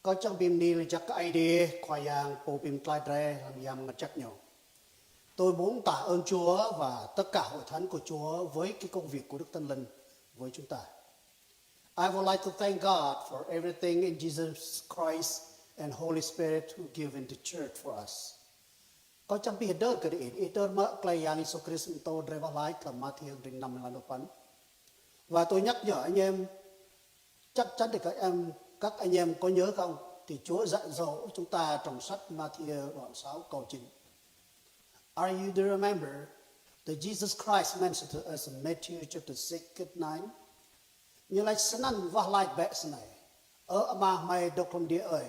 có trong bìm ni là chắc ai đi khoa yang bộ bìm trai tre làm yam ngặt chắc nhau. Tôi muốn tạ ơn Chúa và tất cả hội thánh của Chúa với cái công việc của Đức Tân Linh với chúng ta. I would like to thank God for everything in Jesus Christ and Holy Spirit who give in the church for us. Có trong bì đỡ cái ý đỡ mở cái yang Isu Christ tô driver light là Matthew ring 5 là phần. Và tôi nhắc nhở anh em, chắc chắn thì các anh em có nhớ không, thì Chúa dạy dỗ chúng ta trong sách Matthew đoạn 6 câu 9. Are you to remember that Jesus Christ mentioned to us in Matthew chapter 6 verse 9? Như lai sanan và lai bẹ này ở mà mày đọc trong địa ơi,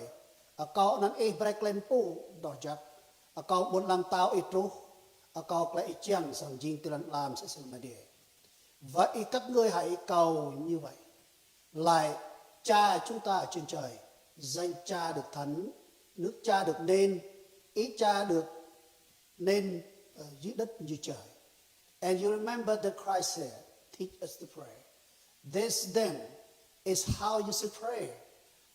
ở câu nan e break lên pu đỏ chặt, ở câu bốn làm tao ít ru, ở câu lại chiang sang jing tilan làm sẽ sửa mà địa. Vậy các ngươi hãy cầu như vậy, lại Cha chúng ta ở trên trời, danh Cha được thánh, nước Cha được nên, ý Cha được nên ở dưới đất như trời. And you remember that Christ said, teach us to pray. This then is how you should pray.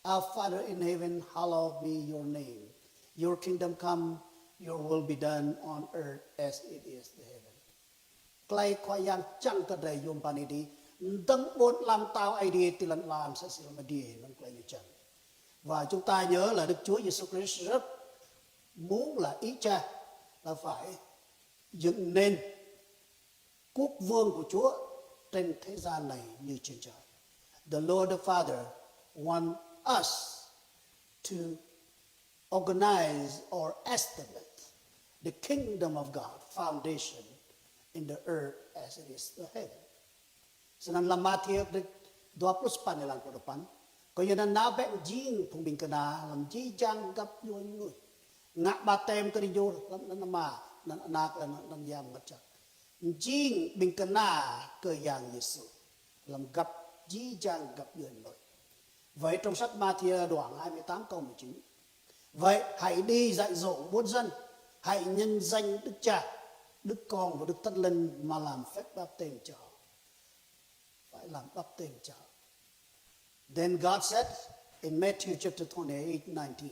Our Father in heaven, hallowed be your name. Your kingdom come, your will be done on earth as it is in heaven. Clay khoa yang chẳng có đầy dùng bàn đi. Đấng bốn làm tao ai đi thì lần làm sẽ mà đi nó clay như chẳng. Và chúng ta nhớ là Đức Chúa Giêsu Christ rất muốn là ý Cha là phải dựng nên quốc vương của Chúa trên thế gian này như trên trời. The Lord the Father want us to organize or estimate the kingdom of God foundation in the earth as it is the heaven. Senang lamati ak 20 panilang ko depan. Kaya na nabek jing pung bingkana lam jijang gap yuan ngui. Ngak batem ke dijo lam nama nan anak nan yam ngacak. Jing bingkana ke yang Yesu lam gap jijang gap yuan ngui. Vậy trong sách Ma-thi-ơ đoạn 28 câu 19. Vậy hãy đi dạy dỗ muôn dân, hãy nhân danh Đức Cha, Đức Con và Đức Thánh Linh mà làm phép báp tên cho. Phải làm báp tên cho. Then God said in Matthew chapter 28:19,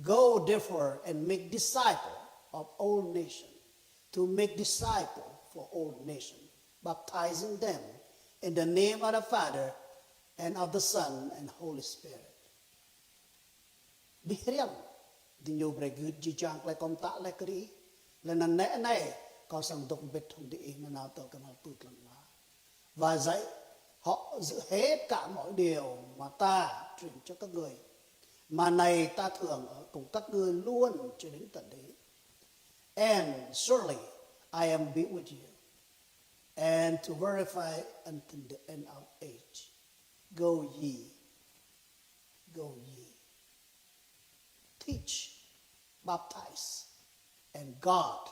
go therefore and make disciples of all nations, to make disciples for all nations, baptizing them in the name of the Father and of the Son and Holy Spirit. Bihriam dinyo bregud jijang lai kom ta lai kri lên nè này có sang động bệt không đi mà nào tao cái nào tụt lần mà và dạy họ giữ hết cả mọi điều mà ta truyền cho các người mà này ta thường ở cùng các ngươi luôn cho đến tận đấy. And surely I am be with you and to verify until the end of age. Go ye, teach, baptize, and God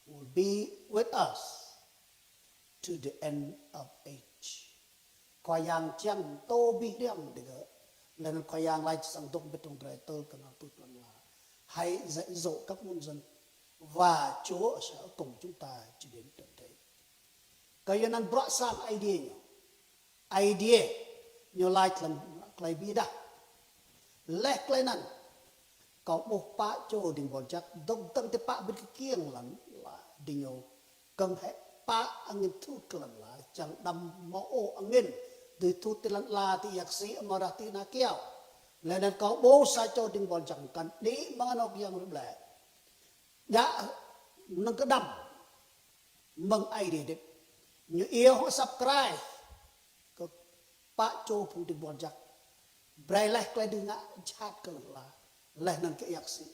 will be with us to the end of age. Khoa yang chang tô bi điểm để lần khoa yang lại sang đông bên trong trời tơ cần tụt lần là hãy dạy dỗ các muôn dân và Chúa sẽ cùng chúng ta cho đến tận thế. Kaya nan brought some idea như lại lần lại bi đã lek lên nan có một pa cho đình bọn chắc đông tâm te pa bên kiêng là đình nhau cần hệ pa angin thu lần là chẳng đâm mõ angin từ thu te lần là ti yak si amarati na kiao lên nan có bố sa cho đình bọn chẳng cần đi mga nọc yang rụp lệ đã nâng cái đâm mừng ai đi được như yêu họ subscribe có pa cho phung đình bọn chắc bray lek lại đừng ngã chat cơ là lại nên cái yak si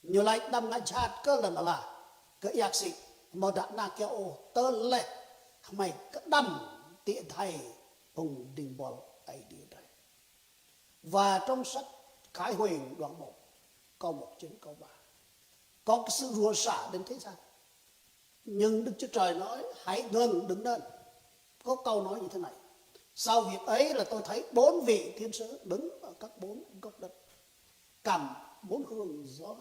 như lại đâm ngã chat cơ là cái yak si mà đã na kêu ô tơ lệ mày cái đâm tiện thầy hùng đình bò ấy đi đây. Và trong sách Khải Huyền đoạn 1 câu 1 đến câu 3 có cái sự rủa xả đến thế gian, nhưng Đức Chúa Trời nói hãy ngừng đứng lên. Có câu nói như thế này: sau việc ấy là tôi thấy 4 vị thiên sứ đứng ở các 4 góc đất, cầm 4 hương gió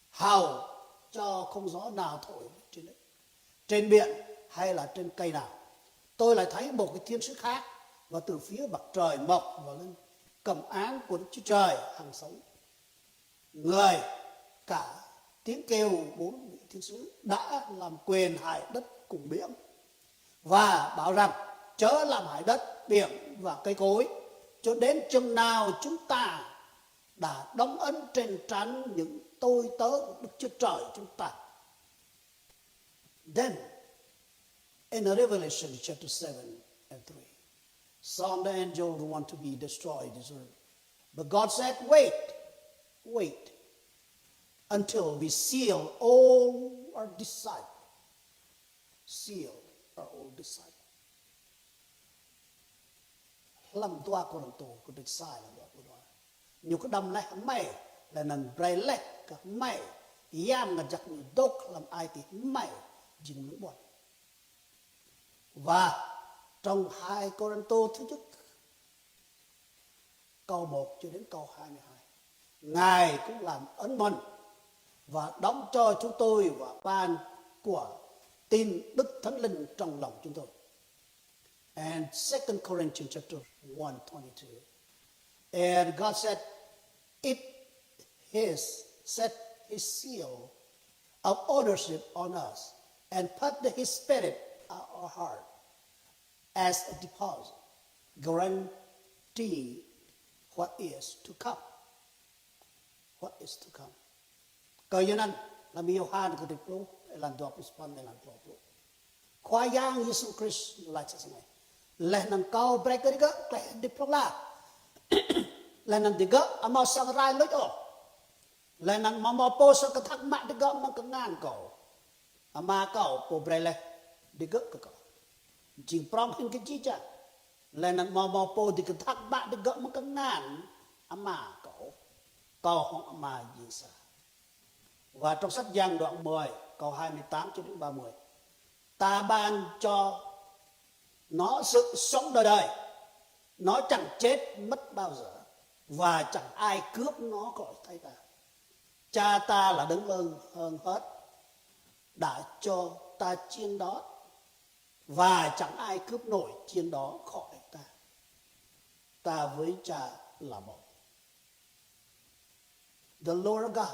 hào cho không gió nào thổi trên đấy, trên biển hay là trên cây nào. Tôi lại thấy một cái thiên sứ khác và từ phía mặt trời mọc và lên cẩm áng của Đức Chúa Trời hằng sống. Người cả tiếng kêu bốn vị thiên sứ đã làm quyền hải đất cùng biển và bảo rằng chớ làm hải đất, biển và cây cối cho đến chừng nào chúng ta đã đóng ấn trên trán những tôi tớ của Đức Chúa Trời chúng ta. Then in Revelation chapter 7 and 3, some of the angels want to be destroyed this earth. But God said, wait until we seal all our disciples. Seal our old disciples. Làm tua Korinto có được sai là đó. Nhiều cái đâm này mày là nằm bray lek các mày yam ngặt giặc nhiều đốc làm ai thì mày dừng những bọn. Và trong 2 Korinto thứ nhất câu 1 cho đến câu 22, Ngài cũng làm ấn mần và đóng cho chúng tôi và ban của tin Đức Thánh Linh trong lòng chúng tôi. And 2 Corinthians chapter 1:22. And God said, it has set his seal of ownership on us and put his spirit in our heart as a deposit, guarantee what is to come. What is to come. Kaya nan, lami Yohan ko diplo, elan do pispan elan do. Khoyang Yesu Christ like sa ngay. Leh nang kau breaker ga, kleh diplo la. Leh nang diga amaw sang rai loy o. Leh nang mamapo sa kathak mak diga mang kangan ko. Ama kau po brele diga ka. Jing prom hin ke jija. Leh nang mamapo di kathak mak diga mang kangan ama kau. Kau hong ama Giêsu. Và trong sách Giăng đoạn 10 câu 28 cho đến 30, ta ban cho nó sự sống đời đời, nó chẳng chết mất bao giờ và chẳng ai cướp nó khỏi tay ta. Cha ta là đấng ơn hơn hết đã cho ta chiên đó và chẳng ai cướp nổi chiên đó khỏi ta. Ta với cha là một. The Lord God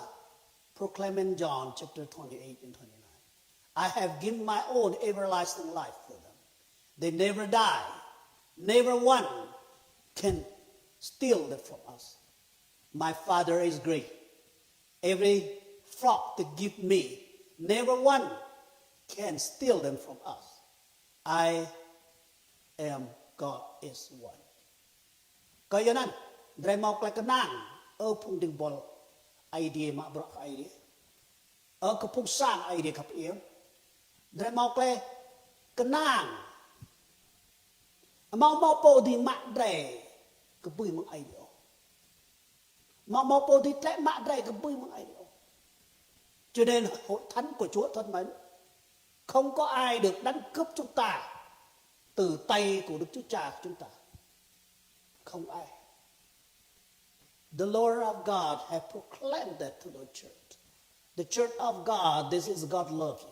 proclaimed in John chapter 28 and 29, I have given my own everlasting life for them. They never die. Never one can steal them from us. My Father is great. Every flock they give me, never one can steal them from us. I am God is one. Kaya nan, dray mau klekanan, pung ding bol idea ma bro idea. Kapung sang idea kap iyo. Dray mau klekanan. Mau po di mak dray kapui mang idea. Mau po di tlek mak dray kapui mang idea. Cho nên hội thánh của Chúa thân mến, không có ai được đánh cướp chúng ta từ tay của Đức Chúa Cha của chúng ta. Không ai. The Lord of God has proclaimed that to the church. The church of God, this is God love you.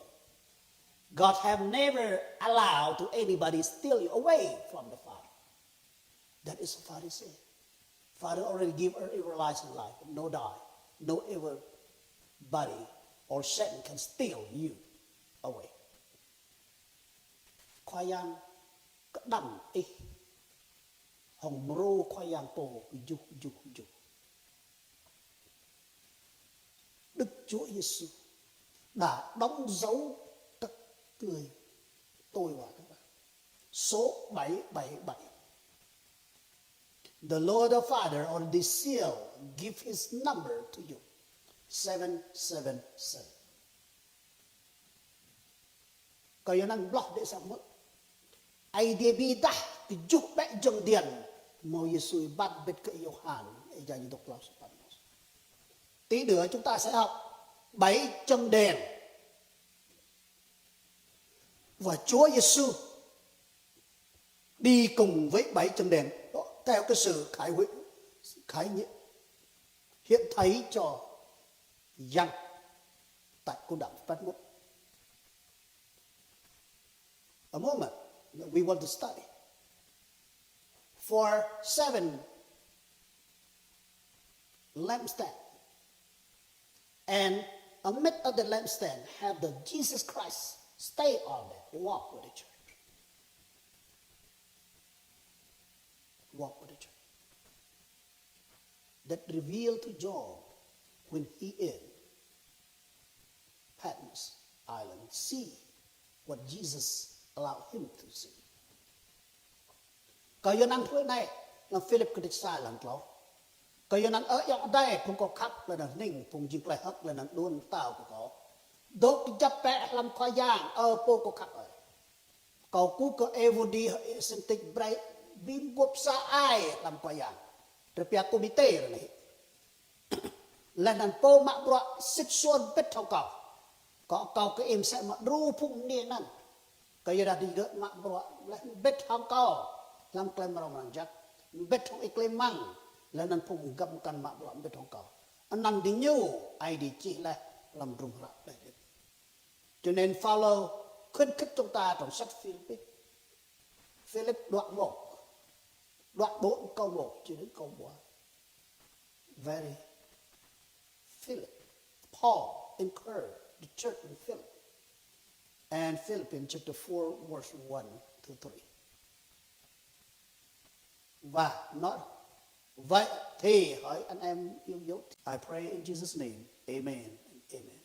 God have never allowed to anybody steal you away from the Father. That is the Father said. Father already give her everlasting life, no die, no ever body or Satan can steal you away. Khoai yang cái đầm ấy, hồng rô khoai yang bồ dục. Đức Chúa Giêsu đã đóng dấu các người, tôi và các bạn. Số 777. The Lord the Father on the seal give his number to you. 777. Kaya nang block de sa mo. Ay di bida ti juk ba jong dian mo Giêsu bắt bet ka Yohan ay dạy độc lao sa Patmos. Tí nữa chúng ta sẽ học 7 chân đèn. Và Chúa Giêsu đi cùng với 7 chân đèn đó, theo cái sự khải nghĩa hiện thấy cho dân tại cung đảo Patmos. A moment that we want to study. For 7 lampstand. And amid of the lampstand have the Jesus Christ stay on there, walk with the church. Walk with the church. That revealed to John when he in Patmos Island, see what Jesus allowed him to see. Kayo nang thuê này là Philip cái sai lần đó. Kayo nang ở dọc đây cũng có khắp là nang ninh phùng dịp lại hấp là nang đuôn tao của có. Đốt cái chấp bẹ làm khoai giang ở phố có khắp ở. Cầu cú có evody sinh tích bray bim gộp xa ai làm khoai giang. Rồi bia committee rồi này. Là nang po mạ bọa xích xuân bết thao cầu. Có cầu cái em sẽ mà ru phụng niên năn. Kayo đã đi gỡ mạ bọa là bết thao cầu. Làm claim rong rang chắc. Bết thao claim mang. Là nang phụng găm căn mạ bọa bết thao cầu. Anh nang đi nhiều ai đi chỉ là làm rung rạc đây. Cho nên Phaolô khuyến khích chúng ta trong sách Philip. Philip đoạn 1, đoạn 4 câu 1 cho đến câu 4. Very Philip. Paul encouraged the church in Philip. And Philippians chapter 4 verse 1 to 3. Và nói vậy thì hỏi anh em yêu dấu. I pray in Jesus' name. Amen. Amen.